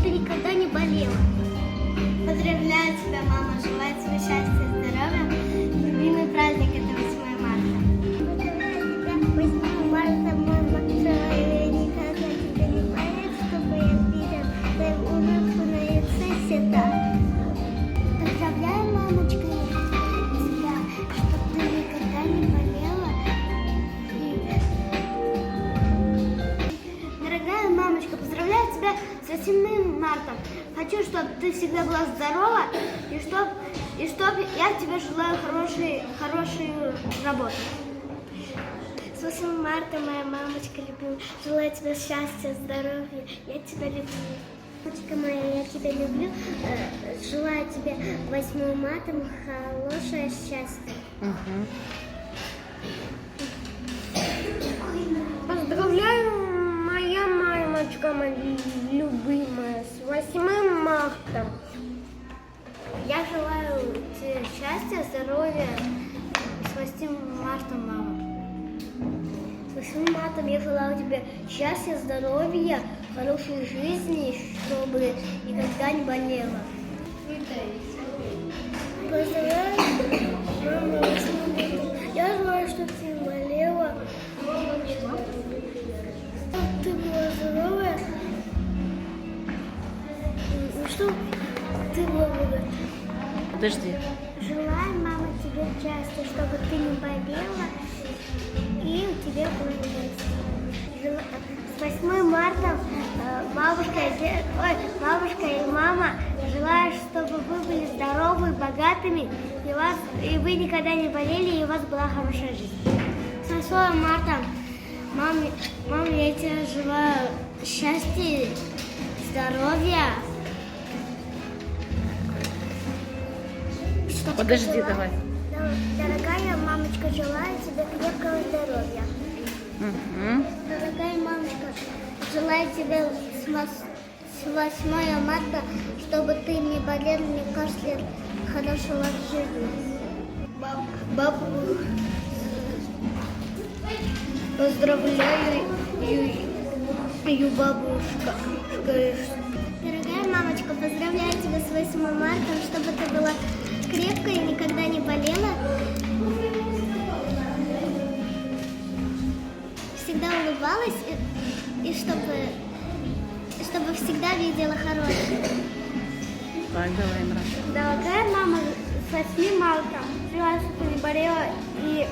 ты никогда не болела. Поздравляю тебя, мама, желаю тебе счастья, здоровья. Любимый праздник — это 8 марта. Поздравляю тебя, 8 марта, мама, желаю никогда тебя не болеть, чтобы я видел твою улыбку на лице всегда. Поздравляю, мамочка, тебя, чтобы ты никогда не болела. Дорогая мамочка, поздравляю тебя с 8 марта. Хочу, чтобы ты всегда была здорова, и чтоб я тебе желаю хорошую работу. С 8 марта, моя мамочка любимая, желаю тебе счастья, здоровья, я тебя люблю. Мамочка моя, я тебя люблю, желаю тебе 8 марта хорошее счастье. Поздравляю, моя мамочка, моя любимая, с 8 марта. Я желаю тебе счастья, здоровья. С 8 марта, мама. С 8 марта я желаю тебе счастья, здоровья, хорошей жизни, чтобы никогда не болела. Поздравляю, мама, 8 марта. Я желаю, чтобы ты не болела, чтобы ты была здоровая, чтобы ты была богата. Подожди. Желаю, мама, тебе счастья, чтобы ты не болела и у тебя было счастье. С 8 марта бабушка и мама желаю, чтобы вы были здоровы, богатыми, и вы никогда не болели, и у вас была хорошая жизнь. С 8 марта, мама, я тебе желаю счастья, здоровья. Подожди, давай. Дорогая мамочка, желаю тебе крепкого здоровья. Дорогая мамочка, желаю тебе с 8 марта, чтобы ты не болел, не кашлял, хорошего жизни. Поздравляю ее бабушка. Дорогая мамочка, поздравляю тебя с 8 марта, чтобы ты была крепкая и никогда не болела. Всегда улыбалась и чтобы всегда видела хорошее. Так, давай, Имран. Дорогая мама, с 8 марта желаю, чтобы ты не болела и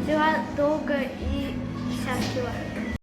жила долго и счастлива.